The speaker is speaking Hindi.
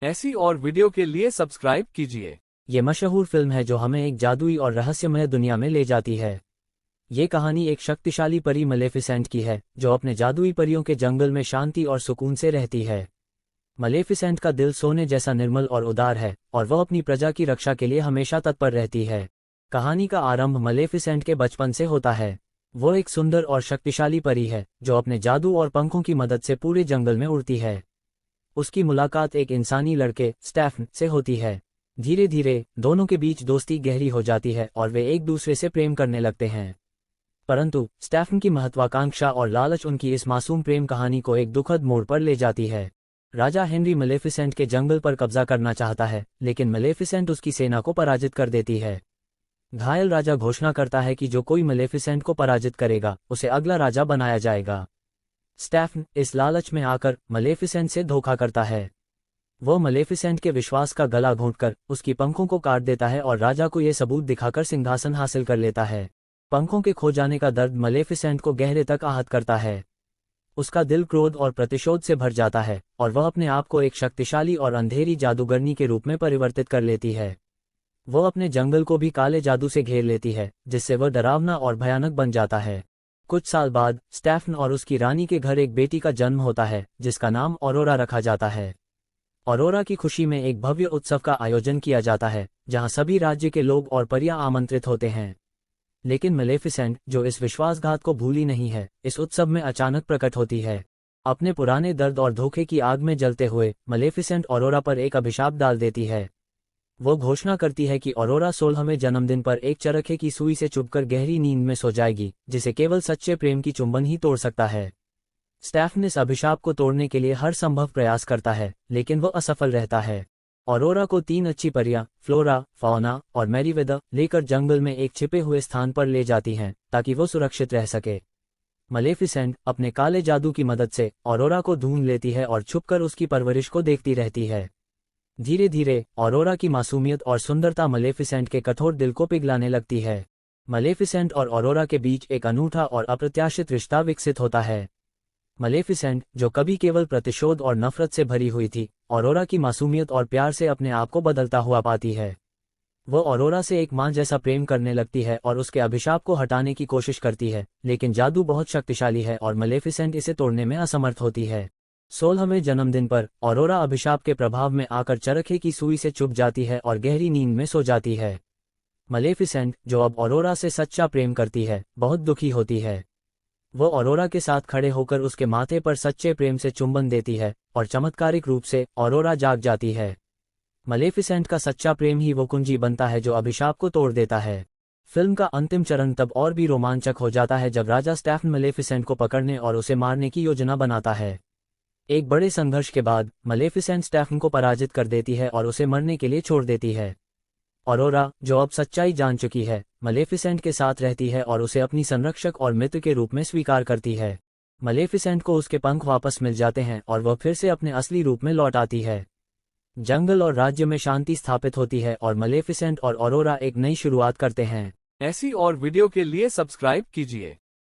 ऐसी और वीडियो के लिए सब्सक्राइब कीजिए। ये मशहूर फिल्म है जो हमें एक जादुई और रहस्यमय दुनिया में ले जाती है। ये कहानी एक शक्तिशाली परी मलेफिसेंट की है जो अपने जादुई परियों के जंगल में शांति और सुकून से रहती है। मलेफिसेंट का दिल सोने जैसा निर्मल और उदार है और वह अपनी प्रजा की रक्षा के लिए हमेशा तत्पर रहती है। कहानी का आरंभ मलेफिसेंट के बचपन से होता है। वो एक सुंदर और शक्तिशाली परी है जो अपने जादू और पंखों की मदद से पूरे जंगल में उड़ती है। उसकी मुलाकात एक इंसानी लड़के स्टेफन से होती है। धीरे धीरे दोनों के बीच दोस्ती गहरी हो जाती है और वे एक दूसरे से प्रेम करने लगते हैं। परंतु स्टेफन की महत्वाकांक्षा और लालच उनकी इस मासूम प्रेम कहानी को एक दुखद मोड़ पर ले जाती है। राजा हेनरी मलेफिसेंट के जंगल पर कब्जा करना चाहता है, लेकिन मलेफिसेंट उसकी सेना को पराजित कर देती है। घायल राजा घोषणा करता है कि जो कोई मलेफिसेंट को पराजित करेगा उसे अगला राजा बनाया जाएगा। स्टेफन इस लालच में आकर मलेफिसेंट से धोखा करता है। वो मलेफिसेंट के विश्वास का गला घोंटकर उसकी पंखों को काट देता है और राजा को ये सबूत दिखाकर सिंहासन हासिल कर लेता है। पंखों के खो जाने का दर्द मलेफिसेंट को गहरे तक आहत करता है। उसका दिल क्रोध और प्रतिशोध से भर जाता है और वह अपने आप को एक शक्तिशाली और अंधेरी जादूगरनी के रूप में परिवर्तित कर लेती है। वो अपने जंगल को भी काले जादू से घेर लेती है, जिससे वह डरावना और भयानक बन जाता है। कुछ साल बाद स्टेफन और उसकी रानी के घर एक बेटी का जन्म होता है जिसका नाम ऑरोरा रखा जाता है। ऑरोरा की खुशी में एक भव्य उत्सव का आयोजन किया जाता है जहां सभी राज्य के लोग और परियां आमंत्रित होते हैं। लेकिन मलेफिसेंट, जो इस विश्वासघात को भूली नहीं है, इस उत्सव में अचानक प्रकट होती है। अपने पुराने दर्द और धोखे की आग में जलते हुए मलेफिसेंट ऑरोरा पर एक अभिशाप डाल देती है। वो घोषणा करती है कि ऑरोरा 16वें जन्मदिन पर एक चरखे की सुई से चुभकर गहरी नींद में सो जाएगी, जिसे केवल सच्चे प्रेम की चुंबन ही तोड़ सकता है। स्टेफन इस अभिशाप को तोड़ने के लिए हर संभव प्रयास करता है, लेकिन वो असफल रहता है। ऑरोरा को 3 अच्छी परियां फ्लोरा, फौना और मैरीवेदर लेकर जंगल में एक छिपे हुए स्थान पर ले जाती हैं ताकि वो सुरक्षित रह सके। मलेफिसेंट अपने काले जादू की मदद से ऑरोरा को ढूंढ लेती है और छुपकर उसकी परवरिश को देखती रहती है। धीरे धीरे ऑरोरा की मासूमियत और सुंदरता मलेफिसेंट के कठोर दिल को पिघलाने लगती है। मलेफिसेंट और ऑरोरा के बीच एक अनूठा और अप्रत्याशित रिश्ता विकसित होता है। मलेफिसेंट, जो कभी केवल प्रतिशोध और नफरत से भरी हुई थी, ऑरोरा की मासूमियत और प्यार से अपने आप को बदलता हुआ पाती है। वो ऑरोरा से एक मां जैसा प्रेम करने लगती है और उसके अभिशाप को हटाने की कोशिश करती है, लेकिन जादू बहुत शक्तिशाली है और मलेफिसेंट इसे तोड़ने में असमर्थ होती है। 16वें जन्मदिन पर ऑरोरा अभिशाप के प्रभाव में आकर चरखे की सुई से चुभ जाती है और गहरी नींद में सो जाती है। मलेफिसेंट, जो अब ऑरोरा से सच्चा प्रेम करती है, बहुत दुखी होती है। वो ऑरोरा के साथ खड़े होकर उसके माथे पर सच्चे प्रेम से चुंबन देती है और चमत्कारिक रूप से ऑरोरा जाग जाती है। मलेफिसेंट का सच्चा प्रेम ही वो कुंजी बनता है जो अभिशाप को तोड़ देता है। फिल्म का अंतिम चरण तब और भी रोमांचक हो जाता है जब राजा स्टेफन मलेफिसेंट को पकड़ने और उसे मारने की योजना बनाता है। एक बड़े संघर्ष के बाद मलेफिसेंट स्टेफन को पराजित कर देती है और उसे मरने के लिए छोड़ देती है। ऑरोरा, जो अब सच्चाई जान चुकी है, मलेफिसेंट के साथ रहती है और उसे अपनी संरक्षक और मित्र के रूप में स्वीकार करती है। मलेफिसेंट को उसके पंख वापस मिल जाते हैं और वह फिर से अपने असली रूप में लौट आती है। जंगल और राज्य में शांति स्थापित होती है और मलेफिसेंट और ऑरोरा एक नई शुरुआत करते हैं। ऐसी और वीडियो के लिए सब्सक्राइब कीजिए।